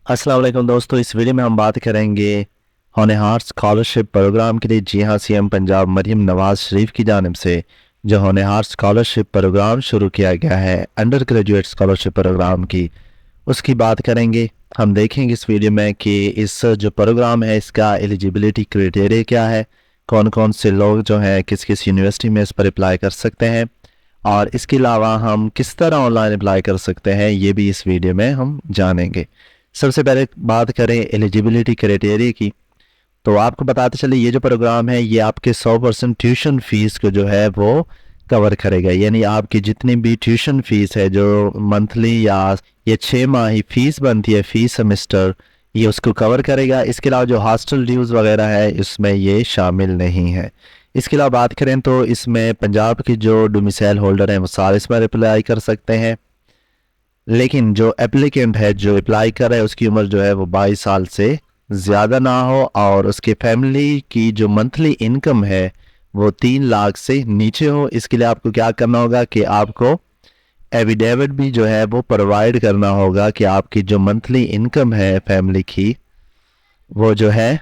अस्सलाम वालेकुम दोस्तों, इस वीडियो में हम बात करेंगे होनहार स्कॉलरशिप प्रोग्राम के लिए। जी हाँ, सीएम पंजाब मरीम नवाज शरीफ की जानिब से जो होनहार स्कॉलरशिप प्रोग्राम शुरू किया गया है, अंडर ग्रेजुएट स्कॉलरशिप प्रोग्राम की, उसकी बात करेंगे। हम देखेंगे इस वीडियो में कि इस जो प्रोग्राम है इसका एलिजिबिलिटी क्राइटेरिया क्या है, कौन कौन से लोग जो हैं किस किस यूनिवर्सिटी में इस पर अप्लाई कर सकते हैं, और इसके अलावा हम किस तरह ऑनलाइन अप्लाई कर सकते हैं ये भी इस वीडियो में हम जानेंगे। सबसे पहले बात करें एलिजिबिलिटी क्राइटेरिया की, तो आपको बताते चले ये जो प्रोग्राम है ये आपके 100% ट्यूशन फीस को जो है वो कवर करेगा। यानी आपकी जितनी भी ट्यूशन फीस है जो मंथली या ये 6 माही फीस बनती है, फीस सेमेस्टर, ये उसको कवर करेगा। इसके अलावा जो हॉस्टल ड्यूज़ वगैरह है इसमें ये शामिल नहीं है। इसके अलावा बात करें तो इसमें पंजाब की जो डोमिसाइल होल्डर हैं वो सारे इसमें अप्लाई कर सकते हैं, लेकिन जो एप्लीकेंट है जो अप्लाई कर रहा है उसकी उम्र जो है वो 22 साल से ज़्यादा ना हो, और उसके फैमिली की जो मंथली इनकम है वो 3 लाख से नीचे हो। इसके लिए आपको क्या करना होगा कि आपको एविडेविट भी जो है वो प्रोवाइड करना होगा कि आपकी जो मंथली इनकम है फैमिली की वो जो है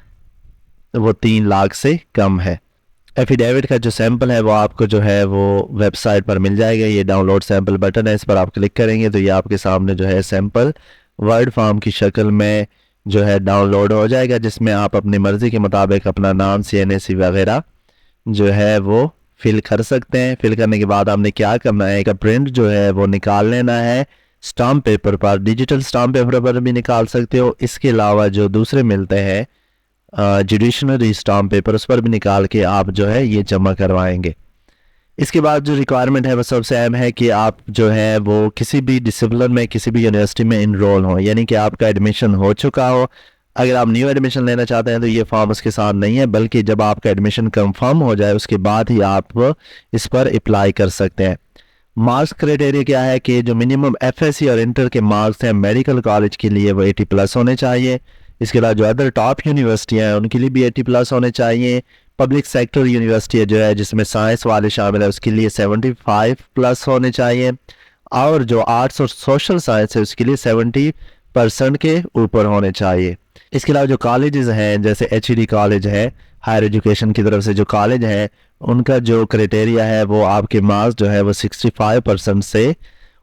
वो 3 लाख से कम है। एफिडेविट का जो सैंपल है वो आपको जो है वो वेबसाइट पर मिल जाएगा। ये डाउनलोड सैंपल बटन है, इस पर आप क्लिक करेंगे तो ये आपके सामने जो है सैंपल वर्ड फॉर्म की शक्ल में जो है डाउनलोड हो जाएगा, जिसमें आप अपनी मर्ज़ी के मुताबिक अपना नाम, CNAC वगैरह जो है वो फिल कर सकते हैं। फिल करने के बाद आपने क्या करना है, एक प्रिंट जो है वो निकाल लेना है स्टाम्प पेपर पर, डिजिटल स्टाम्प पेपर पर भी निकाल सकते हो। इसके अलावा जो दूसरे मिलते हैं जुडिशनरी स्टाम्प पेपर, उस पर भी निकाल के आप जो है ये जमा करवाएंगे। इसके बाद जो रिक्वायरमेंट है वो सबसे अहम है कि आप जो है वो किसी भी डिसिप्लिन में किसी भी यूनिवर्सिटी में इनरोल हो, यानी कि आपका एडमिशन हो चुका हो। अगर आप न्यू एडमिशन लेना चाहते हैं तो ये फॉर्म उसके साथ नहीं है, बल्कि जब आपका एडमिशन कंफर्म हो जाए उसके बाद ही आप इस पर अप्लाई कर सकते हैं। मार्क्स क्राइटेरिया क्या है कि जो मिनिमम FSC और इंटर के मार्क्स हैं मेडिकल कॉलेज के लिए वो 80+ होने चाहिए। इसके अलावा जो अदर टॉप यूनिवर्सिटियाँ हैं उनके लिए भी 80+ होने चाहिए। पब्लिक सेक्टर यूनिवर्सिटी जो है जिसमें साइंस वाले शामिल है उसके लिए 75+ होने चाहिए, और जो आर्ट्स और सोशल साइंस है उसके लिए 70% के ऊपर होने चाहिए। इसके अलावा जो कॉलेजेस हैं जैसे HED कॉलेज है, हायर एजुकेशन की तरफ से जो कॉलेज है, उनका जो क्राइटेरिया है वो आपके मार्क्स जो है वो 65% से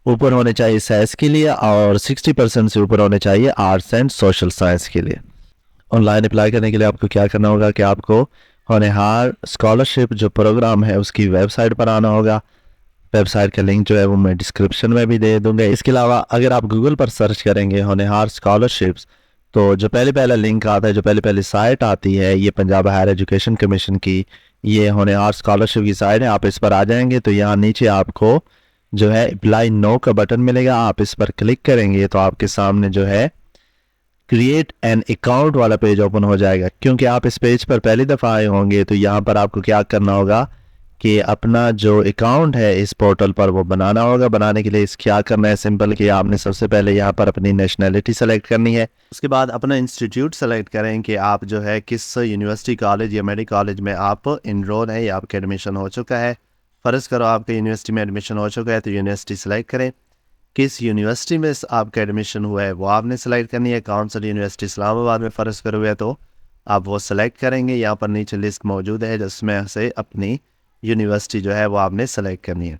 ऊपर होने चाहिए साइंस के लिए, और 60% से ऊपर होने चाहिए आर्ट्स एंड सोशल साइंस के लिए। ऑनलाइन अप्लाई करने के लिए आपको क्या करना होगा कि आपको होनहार स्कॉलरशिप जो प्रोग्राम है उसकी वेबसाइट पर आना होगा। वेबसाइट का लिंक जो है वो मैं डिस्क्रिप्शन में भी दे दूंगा। इसके अलावा अगर आप गूगल पर सर्च करेंगे होनहार स्कॉलरशिप्स, तो जो पहले लिंक आता है, जो पहली साइट आती है, ये पंजाब हायर एजुकेशन कमीशन की ये होनहार स्कॉलरशिप की साइट है। आप इस पर आ जाएंगे तो यहाँ नीचे आपको जो है अप्लाई नो का बटन मिलेगा। आप इस पर क्लिक करेंगे तो आपके सामने जो है क्रिएट एन अकाउंट वाला पेज ओपन हो जाएगा। क्योंकि आप इस पेज पर पहली दफ़ा आए होंगे तो यहाँ पर आपको क्या करना होगा कि अपना जो अकाउंट है इस पोर्टल पर वो बनाना होगा। बनाने के लिए इस क्या करना है, सिंपल कि आपने सबसे पहले यहाँ पर अपनी नेशनैलिटी सेलेक्ट करनी है। उसके बाद अपना इंस्टीट्यूट सेलेक्ट करें कि आप जो है किस यूनिवर्सिटी कॉलेज या मेडिकल कॉलेज में आप इनरोल हैं या आपका एडमिशन हो चुका है। फ़र्ज़ करो आपके यूनिवर्सिटी में एडमिशन हो चुका है तो यूनिवर्सिटी सेलेक्ट करें। किस यूनिवर्सिटी में आपका एडमिशन हुआ है वो आपने सेलेक्ट करनी है। काउंसिल यूनिवर्सिटी इस्लामाबाद में फ़र्ज़ करो हुआ है तो आप वो सेलेक्ट करेंगे। यहाँ पर नीचे लिस्ट मौजूद है जिसमें से अपनी यूनिवर्सिटी जो है वो आपने सेलेक्ट करनी है।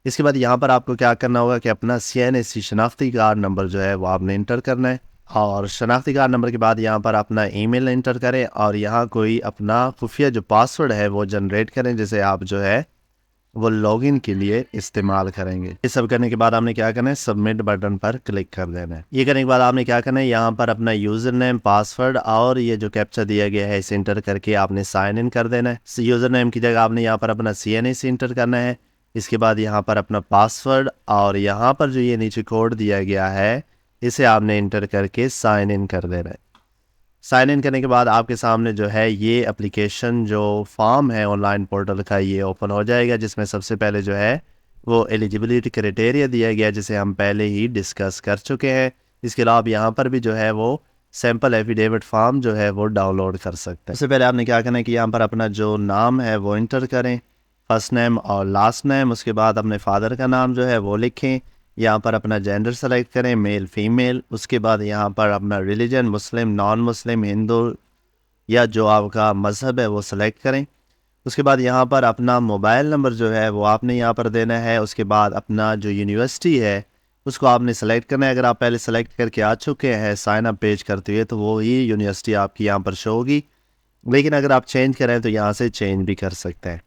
इसके बाद यहाँ पर आपको क्या करना होगा कि अपना CNAC शनाख्ती कार्ड नंबर जो है वो आपने इंटर करना है, और शनाख्ती कार्ड नंबर के बाद यहाँ पर अपना ईमेल इंटर करें, और यहाँ कोई अपना खुफिया जो पासवर्ड है वो जनरेट करें जिसे आप जो है वो लॉगिन के लिए इस्तेमाल करेंगे। ये सब करने के बाद आपने क्या करना है, सबमिट बटन पर क्लिक कर देना है। ये करने के बाद आपने क्या करना है, यहाँ पर अपना यूज़र नेम, पासवर्ड और ये जो कैप्चा दिया गया है इसे इंटर करके आपने साइन इन कर देना है। यूज़र नेम की जगह आपने यहाँ पर अपना CNAC इंटर करना है। इसके बाद यहाँ पर अपना पासवर्ड और यहाँ पर जो ये नीचे कोड दिया गया है इसे आपने इंटर करके साइन इन कर देना है। साइन इन करने के बाद आपके सामने जो है ये एप्लीकेशन जो फॉर्म है ऑनलाइन पोर्टल का ये ओपन हो जाएगा, जिसमें सबसे पहले जो है वो एलिजिबिलिटी क्राइटेरिया दिया गया जिसे हम पहले ही डिस्कस कर चुके हैं। इसके अलावा आप यहाँ पर भी जो है वो सैम्पल एफिडेविट फॉर्म जो है वो डाउनलोड कर सकते हैं। सबसे पहले आपने क्या करना है कि यहाँ पर अपना जो नाम है वो इंटर करें, फर्स्ट नेम और लास्ट नेम। उसके बाद अपने फादर का नाम जो है वो लिखें। यहाँ पर अपना जेंडर सेलेक्ट करें, मेल फीमेल। उसके बाद यहाँ पर अपना रिलीजन, मुस्लिम, नॉन मुस्लिम, हिंदू या जो आपका मज़हब है वो सेलेक्ट करें। उसके बाद यहाँ पर अपना मोबाइल नंबर जो है वो आपने यहाँ पर देना है। उसके बाद अपना जो यूनिवर्सिटी है उसको आपने सेलेक्ट करना है। अगर आप पहले सेलेक्ट करके आ चुके हैं साइन अप पेज करते हुए तो वो ही यूनिवर्सिटी आपकी यहाँ पर शो होगी, लेकिन अगर आप चेंज करें तो यहाँ से चेंज भी कर सकते हैं।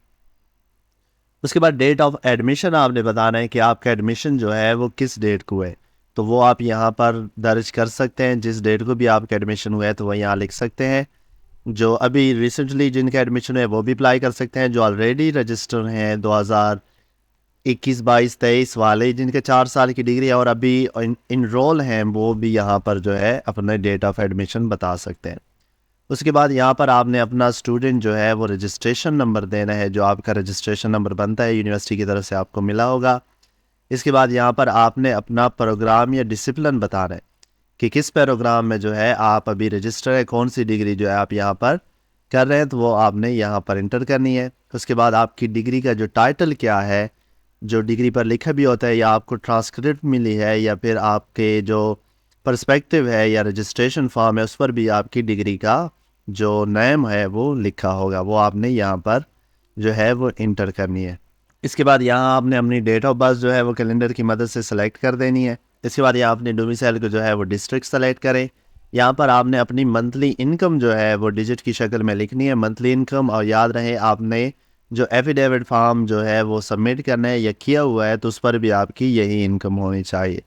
उसके बाद डेट ऑफ एडमिशन आपने बताना है कि आपका एडमिशन जो है वो किस डेट को है, तो वो आप यहाँ पर दर्ज कर सकते हैं। जिस डेट को भी आपका एडमिशन हुआ है तो वह यहाँ लिख सकते हैं। जो अभी रिसेंटली जिनका एडमिशन है वो भी अप्लाई कर सकते हैं। जो ऑलरेडी रजिस्टर हैं 2021, 22, 23 वाले जिनके 4 साल की डिग्री है और अभी इनरोल हैं, वो भी यहाँ पर जो है अपने डेट ऑफ एडमिशन बता सकते हैं। उसके बाद यहाँ पर आपने अपना स्टूडेंट जो है वो रजिस्ट्रेशन नंबर देना है, जो आपका रजिस्ट्रेशन नंबर बनता है यूनिवर्सिटी की तरफ से आपको मिला होगा। इसके बाद यहाँ पर आपने अपना प्रोग्राम या डिसिप्लिन बताना है कि किस प्रोग्राम में जो है आप अभी रजिस्टर है, कौन सी डिग्री जो है आप यहाँ पर कर रहे हैं, तो वो आपने यहाँ पर इंटर करनी है। उसके बाद आपकी डिग्री का जो टाइटल क्या है, जो डिग्री पर लिखा भी होता है, या आपको ट्रांसक्रिप्ट मिली है, या फिर आपके जो पर्सपेक्टिव है या रजिस्ट्रेशन फॉर्म है उस पर भी आपकी डिग्री का जो नेम है वो लिखा होगा, वो आपने यहाँ पर जो है वो इंटर करनी है। इसके बाद यहाँ आपने अपनी डेट ऑफ बर्थ जो है वो कैलेंडर की मदद से सेलेक्ट कर देनी है। इसके बाद यहाँ अपने डोमिसाइल को जो है वो डिस्ट्रिक्ट सेलेक्ट करें। यहाँ पर आपने अपनी मंथली इनकम जो है वो डिजिट की शक्ल में लिखनी है, मंथली इनकम। और याद रहे आपने जो एफिडेविट फॉर्म जो है वो सबमिट करना है या किया हुआ है तो उस पर भी आपकी यही इनकम होनी चाहिए।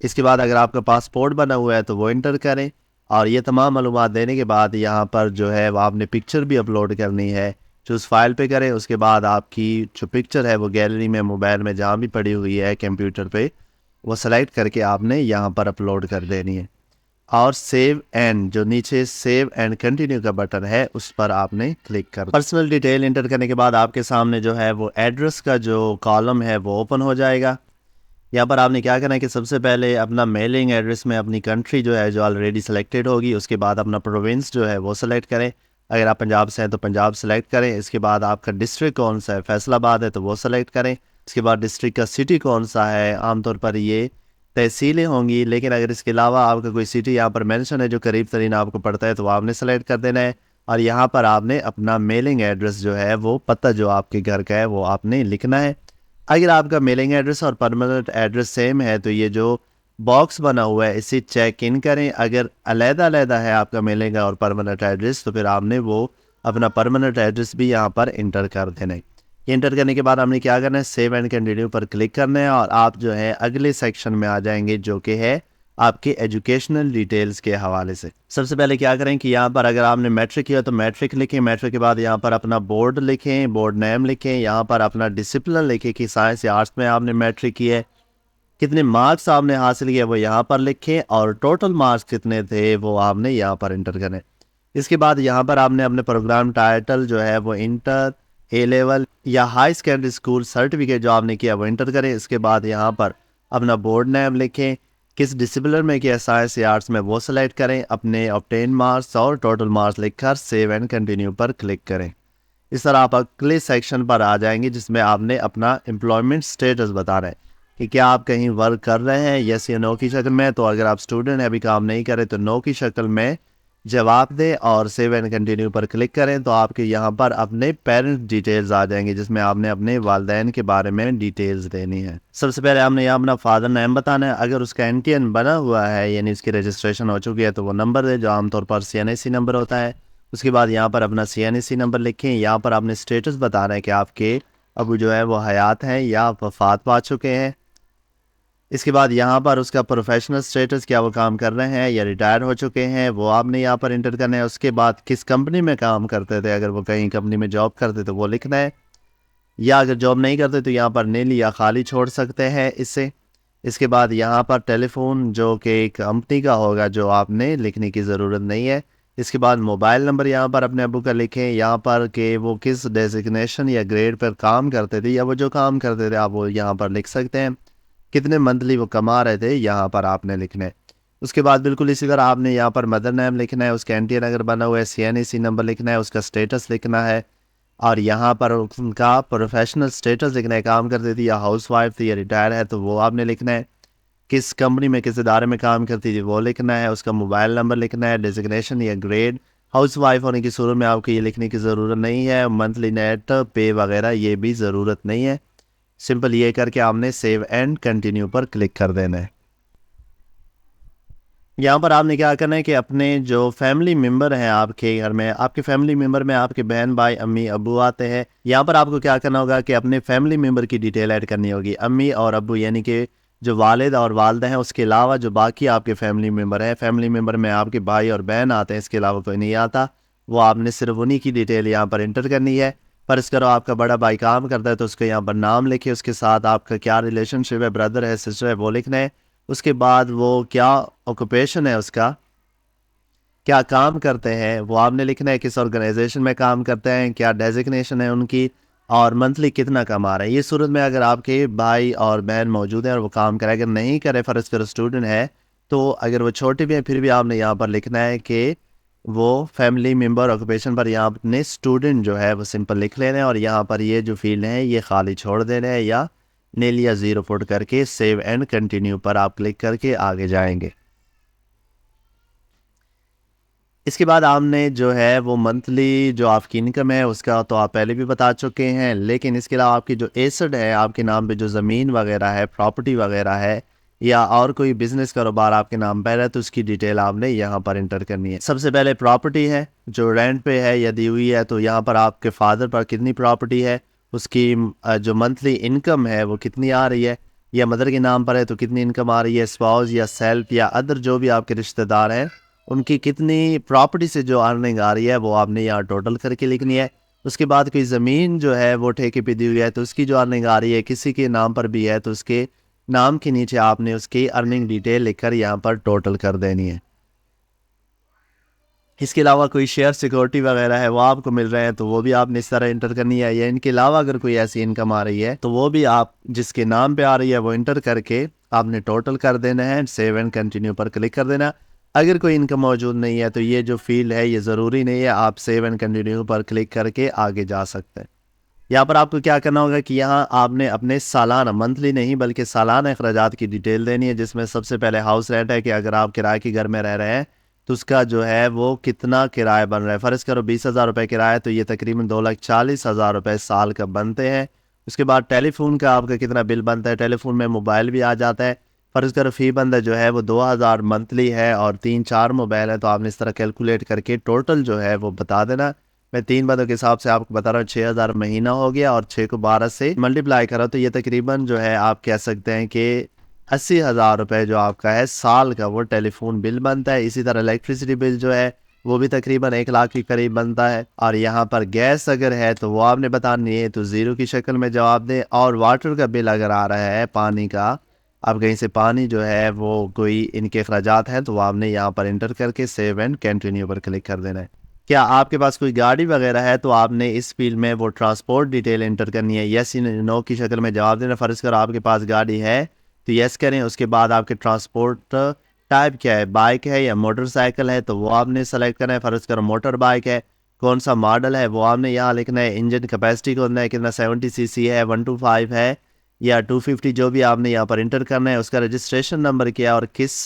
इसके बाद अगर आपका पासपोर्ट बना हुआ है तो वो इंटर करें। और ये तमाम मालूमात देने के बाद यहाँ पर जो है वो आपने पिक्चर भी अपलोड करनी है, जो उस फाइल पे करें। उसके बाद आपकी जो पिक्चर है वो गैलरी में, मोबाइल में जहाँ भी पड़ी हुई है, कंप्यूटर पे, वो सेलेक्ट करके आपने यहाँ पर अपलोड कर देनी है। और सेव एंड, जो नीचे सेव एंड कंटिन्यू का बटन है उस पर आपने क्लिक कर। पर्सनल डिटेल इंटर करने के बाद आपके सामने जो है वो एड्रेस का जो कॉलम है वो ओपन हो जाएगा। यहाँ पर आपने क्या करना है कि सबसे पहले अपना मेलिंग एड्रेस में अपनी कंट्री जो है जो ऑलरेडी सेलेक्टेड होगी, उसके बाद अपना प्रोविंस जो है वो सेलेक्ट करें। अगर आप पंजाब से हैं तो पंजाब सेलेक्ट करें। इसके बाद आपका डिस्ट्रिक्ट कौन सा है, फैसलाबाद है तो वो सेलेक्ट करें। इसके बाद डिस्ट्रिक्ट का सिटी कौन सा है, आमतौर पर ये तहसीलें होंगी, लेकिन अगर इसके अलावा आपका कोई सिटी यहाँ पर मेंशन है जो करीब तरीन आपको पड़ता है तो वो आपने सेलेक्ट कर देना है। और यहाँ पर आपने अपना मेलिंग एड्रेस जो है वो पता जो आपके घर का है वो आपने लिखना है। अगर आपका मेलिंग एड्रेस और परमानेंट एड्रेस सेम है तो ये जो बॉक्स बना हुआ है इसे चेक इन करें। अगर अलग-अलग है आपका मेलिंग और परमानेंट एड्रेस तो फिर आपने वो अपना परमानेंट एड्रेस भी यहाँ पर इंटर कर देना है। इंटर करने के बाद हमने क्या करना है, सेव एंड कंटिन्यू पर क्लिक करना है और आप जो है अगले सेक्शन में आ जाएंगे जो कि है आपके एजुकेशनल डिटेल्स के हवाले से। सबसे पहले क्या करें कि यहाँ पर अगर आपने मैट्रिक किया तो मैट्रिक लिखें। मैट्रिक के बाद यहाँ पर अपना बोर्ड लिखें, बोर्ड नेम लिखें। यहाँ पर अपना डिसिप्लिन लिखें कि साइंस या आर्ट्स में आपने मैट्रिक किया है, कितने मार्क्स आपने हासिल किए वो यहाँ पर लिखें, और टोटल मार्क्स कितने थे वो आपने यहाँ पर इंटर करें। इसके बाद यहाँ पर आपने अपने प्रोग्राम टाइटल जो है वो इंटर, ए लेवल या हाई सेकेंडरी स्कूल सर्टिफिकेट जो आपने किया वो इंटर करें। इसके बाद यहाँ पर अपना बोर्ड नेम लिखें, किस डिसिप्लिन में किया, साइंस या आर्ट्स में, वो सेलेक्ट करें। अपने ऑब्टेन मार्क्स और टोटल मार्क्स लिखकर सेव एंड कंटिन्यू पर क्लिक करें। इस तरह आप अगले सेक्शन पर आ जाएंगे जिसमें आपने अपना एम्प्लॉयमेंट स्टेटस बताना है कि क्या आप कहीं वर्क कर रहे हैं, यस या नो की शक्ल में। तो अगर आप स्टूडेंट हैं, अभी काम नहीं करें, तो नो की शक्ल में जवाब दें और सेव एंड कंटिन्यू पर क्लिक करें। तो आपके यहाँ पर अपने पेरेंट्स डिटेल्स आ जाएंगे जिसमें आपने अपने वालिदैन के बारे में डिटेल्स देनी है। सबसे पहले आपने यहाँ अपना फादर नेम बताना है। अगर उसका NTN बना हुआ है यानी उसकी रजिस्ट्रेशन हो चुकी है तो वो नंबर दे जो आमतौर पर CNAC नंबर होता है। उसके बाद यहाँ पर अपना CNAC नंबर लिखें। यहाँ पर आपने स्टेटस बताना है कि आपके अबू जो है वो हयात हैं या वफात पा चुके हैं। इसके बाद यहाँ पर उसका प्रोफेशनल स्टेटस, क्या वो काम कर रहे हैं या रिटायर हो चुके हैं, वो आपने यहाँ पर इंटर करना है। उसके बाद किस कंपनी में काम करते थे, अगर वो कहीं कंपनी में जॉब करते तो वो लिखना है, या अगर जॉब नहीं करते तो यहाँ पर नील या खाली छोड़ सकते हैं इससे। इसके बाद यहाँ पर टेलीफोन जो कि एक कंपनी का होगा जो आपने लिखने की ज़रूरत नहीं है। इसके बाद मोबाइल नंबर यहाँ पर अपने अबू का लिखें। यहाँ पर कि वो किस डेजिग्नेशन या ग्रेड पर काम करते थे या वो जो काम करते थे आप वो यहाँ पर लिख सकते हैं। कितने मंथली वो कमा रहे थे यहाँ पर आपने लिखना है। उसके बाद बिल्कुल इसी तरह आपने यहाँ पर मदर नेम लिखना है, उसका NTN अगर बना हुआ है, CNAC नंबर लिखना है, उसका स्टेटस लिखना है। और यहाँ पर उनका प्रोफेशनल स्टेटस लिखना है, काम करती थी या हाउस वाइफ थी या रिटायर है तो वो आपने लिखना है, किस कंपनी में किस इदारे में काम करती थी वो लिखना है, उसका मोबाइल नंबर लिखना है, डेजिग्नेशन या ग्रेड। हाउस वाइफ होने की सूरत में आपको ये लिखने की ज़रूरत नहीं है, मंथली नेट पे वगैरह ये भी ज़रूरत नहीं है। सिंपल ये करके आपने सेव एंड कंटिन्यू पर क्लिक कर देना है। यहाँ पर आपने क्या करना है कि अपने जो फैमिली मेम्बर हैं आपके घर में, आपके फैमिली मेम्बर में आपके बहन भाई अम्मी अबू आते हैं। यहाँ पर आपको क्या करना होगा कि अपने फैमिली मेम्बर की डिटेल ऐड करनी होगी। अम्मी और अबू यानी कि जो वालिद और वालदा हैं, उसके अलावा जो बाकी आपके फैमिली मेम्बर हैं, फैमिली मेम्बर में आपके भाई और बहन आते हैं, इसके अलावा कोई नहीं आता, वो आपने सिर्फ उन्हीं की डिटेल यहाँ पर इंटर करनी है। फर्ज करो आपका बड़ा भाई काम करता है तो उसका यहाँ पर नाम लिखे, उसके साथ आपका क्या रिलेशनशिप है, ब्रदर है सिस्टर है वो लिखना है। उसके बाद वो क्या ऑक्यूपेशन है उसका, क्या काम करते हैं वो आपने लिखना है, किस ऑर्गेनाइजेशन में काम करते हैं, क्या डेजिग्नेशन है उनकी, और मंथली कितना कमा रहे हैं। ये सूरत में अगर आपके भाई और बहन मौजूद हैं और वो काम करें, अगर नहीं करे फ़र्ज़ करो स्टूडेंट है तो अगर वो छोटे भी हैं फिर भी आपने यहाँ पर लिखना है कि वो फैमिली मेम्बर ऑक्यूपेशन पर यहाँ अपने स्टूडेंट जो है वो सिंपल लिख लेना है और यहाँ पर ये जो फील्ड है ये खाली छोड़ देना है या नील या ज़ीरो फुट करके सेव एंड कंटिन्यू पर आप क्लिक करके आगे जाएंगे। इसके बाद आपने जो है वो मंथली जो आपकी इनकम है उसका तो आप पहले भी बता चुके हैं, लेकिन इसके अलावा आपकी जो एसेट है आपके नाम पे, जो ज़मीन वगैरह है, प्रॉपर्टी वगैरह है या और कोई बिजनेस कारोबार आपके नाम पर है तो उसकी डिटेल आपने यहाँ पर इंटर करनी है। सबसे पहले प्रॉपर्टी है जो रेंट पे है या दी हुई है, तो यहाँ पर आपके फादर पर कितनी प्रॉपर्टी है, उसकी जो मंथली इनकम है वो कितनी आ रही है, या मदर के नाम पर है तो कितनी इनकम आ रही है, स्पाउस या सेल्फ या अदर जो भी आपके रिश्तेदार हैं उनकी कितनी प्रॉपर्टी से जो अर्निंग आ रही है वो आपने यहाँ टोटल करके लिखनी है। उसके बाद कोई ज़मीन जो है वो ठेके पे दी हुई है तो उसकी जो अर्निंग आ रही है, किसी के नाम पर भी है तो उसके नाम के नीचे आपने उसकी अर्निंग डिटेल लिखकर यहाँ पर टोटल कर देनी है। इसके अलावा कोई शेयर सिक्योरिटी वगैरह है वो आपको मिल रहे हैं तो वो भी आपने इस तरह इंटर करनी है, या इनके अलावा अगर कोई ऐसी इनकम आ रही है तो वो भी आप जिसके नाम पे आ रही है वो इंटर करके आपने टोटल कर देना है, सेव एंड कंटिन्यू पर क्लिक कर देना। अगर कोई इनकम मौजूद नहीं है तो ये जो फील्ड है ये ज़रूरी नहीं है, आप सेव एंड कंटिन्यू पर क्लिक करके आगे जा सकते हैं। यहाँ पर आपको क्या करना होगा कि यहाँ आपने अपने सालाना, मंथली नहीं बल्कि सालाना अखराजात की डिटेल देनी है, जिसमें सबसे पहले हाउस रेंट है कि अगर आप किराए के घर में रह रहे हैं तो उसका जो है वो कितना किराया बन रहा है। फ़र्ज़ करो 20,000 रुपये किराया, तो ये तकरीबन 2,40,000 रुपये साल का बनते हैं। उसके बाद टेलीफोन का आपका कितना बिल बनता है, टेलीफोन में मोबाइल भी आ जाता है। फ़र्ज़ करो फ़ी बंदा जो है वो 2,000 मंथली है और 3-4 मोबाइल है, तो आपने इस तरह कैलकुलेट करके टोटल जो है वो बता देना। मैं 3 बंदों के हिसाब से आपको बता रहा हूँ, 6,000 महीना हो गया और 6 को 12 से मल्टीप्लाई करो तो ये तकरीबन जो है आप कह सकते हैं कि 80,000 रुपये जो आपका है साल का वो टेलीफोन बिल बनता है। इसी तरह इलेक्ट्रिसिटी बिल जो है वो भी तकरीबन 1 लाख के करीब बनता है। और यहाँ पर गैस अगर है तो वो आपने बतानी है, तो ज़ीरो की शक्ल में जवाब दें। और वाटर का बिल अगर आ रहा है, पानी का, आप कहीं से पानी जो है वो कोई इनके अखराजात हैं तो वो आपने यहाँ पर इंटर करके सेव एंड कंटिन्यू पर क्लिक कर देना है। क्या आपके पास कोई गाड़ी वगैरह है तो आपने इस फील्ड में वो ट्रांसपोर्ट डिटेल एंटर करनी है, यस या नो की शक्ल में जवाब देना। फ़र्ज़ करो आपके पास गाड़ी है तो यस करें। उसके बाद आपके ट्रांसपोर्ट टाइप क्या है, बाइक है या मोटरसाइकिल है, तो वो आपने सेलेक्ट करना है। फ़र्ज़ करो मोटर बाइक है, कौन सा मॉडल है वो आपने यहाँ लिखना है। इंजन कैपेसिटी को कितना 70 सीसी है, 125 है या 250, जो भी आपने यहाँ पर इंटर करना है। उसका रजिस्ट्रेशन नंबर क्या है और किस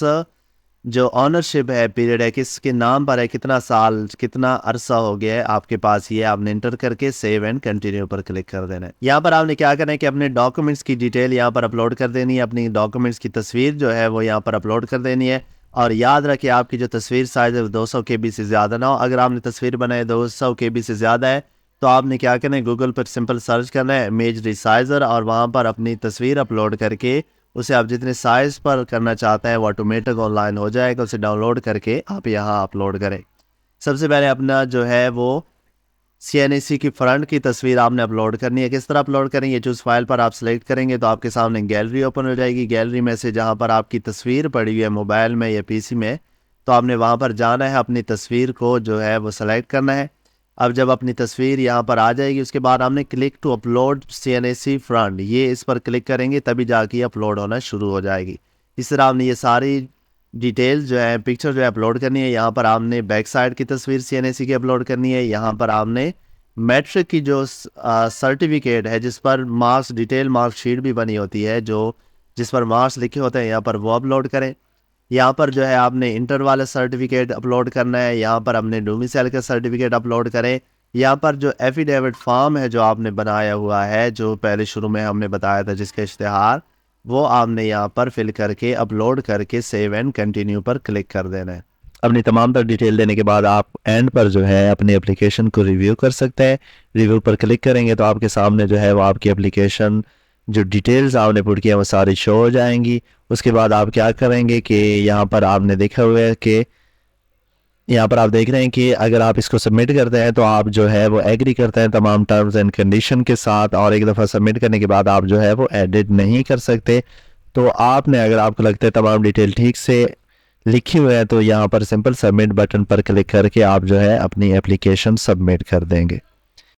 जो ऑनरशिप है पीरियड है किसके नाम पर है, कितना साल कितना अरसा हो गया है आपके पास, ये आपने इंटर करके सेव एंड कंटिन्यू पर क्लिक कर देना है। यहाँ पर आपने क्या करना है कि अपने डॉक्यूमेंट्स की डिटेल यहाँ पर अपलोड कर देनी है। अपनी डॉक्यूमेंट्स की तस्वीर जो है वो यहाँ पर अपलोड कर देनी है। और याद रखिए आपकी जो तस्वीर साइज है 200 KB से ज़्यादा ना हो। अगर आपने तस्वीर बनाई 200 KB से ज़्यादा है तो आपने क्या करना है, गूगल पर सिंपल सर्च करना है इमेज रिसाइजर, और वहाँ पर अपनी तस्वीर अपलोड करके उसे आप जितने साइज़ पर करना चाहते हैं वो ऑटोमेटिक ऑनलाइन हो जाएगा। उसे डाउनलोड करके आप यहाँ अपलोड करें। सबसे पहले अपना जो है वो CNAC की फ्रंट की तस्वीर आपने अपलोड करनी है। किस तरह अपलोड करेंगे, चूज़ फाइल पर आप सेलेक्ट करेंगे तो आपके सामने गैलरी ओपन हो जाएगी। गैलरी में से जहाँ पर आपकी तस्वीर पड़ी हुई है मोबाइल में या PC में, तो आपने वहाँ पर जाना है, अपनी तस्वीर को जो है वो सेलेक्ट करना है। अब जब अपनी तस्वीर यहाँ पर आ जाएगी उसके बाद आपने click to upload CNAC front, ये इस पर क्लिक करेंगे तभी जाके अपलोड होना शुरू हो जाएगी। इस तरह आपने ये सारी डिटेल्स जो है, पिक्चर जो है अपलोड करनी है। यहाँ पर आपने बैक साइड की तस्वीर CNAC की अपलोड करनी है। यहाँ पर आपने मैट्रिक की जो सर्टिफिकेट है, जिस पर मार्क्स डिटेल मार्कशीट भी बनी होती है, जिस पर मार्क्स लिखे होते हैं, यहाँ पर वो अपलोड करें। यहाँ पर जो है आपने इंटर वाला सर्टिफिकेट अपलोड करना है, यहाँ पर हमने डोमिसाइल का सर्टिफिकेट अपलोड करें। यहाँ पर जो एफिडेविट फॉर्म है जो आपने बनाया हुआ है, जो पहले शुरू में हमने बताया था जिसका इश्तिहार, वो आपने यहाँ पर फिल करके अपलोड करके सेव एंड कंटिन्यू पर क्लिक कर देना है। अपनी तमाम तर डिटेल देने के बाद आप एंड पर जो है अपनी एप्लीकेशन को रिव्यू कर सकते हैं। रिव्यू पर क्लिक करेंगे तो आपके सामने जो है वो आपकी एप्लीकेशन जो डिटेल्स आपने पुट किया वो सारी शो हो जाएंगी। उसके बाद आप क्या करेंगे कि यहाँ पर आपने देखा हुआ है कि यहाँ पर आप देख रहे हैं कि अगर आप इसको सबमिट करते हैं तो आप जो है वो एग्री करते हैं तमाम टर्म्स एंड कंडीशन के साथ, और एक दफ़ा सबमिट करने के बाद आप जो है वो एडिट नहीं कर सकते। तो आपने, अगर आपको लगता है तमाम डिटेल ठीक से लिखी हुई है, तो यहाँ पर सिंपल सबमिट बटन पर क्लिक करके आप जो है अपनी एप्लीकेशन सबमिट कर देंगे।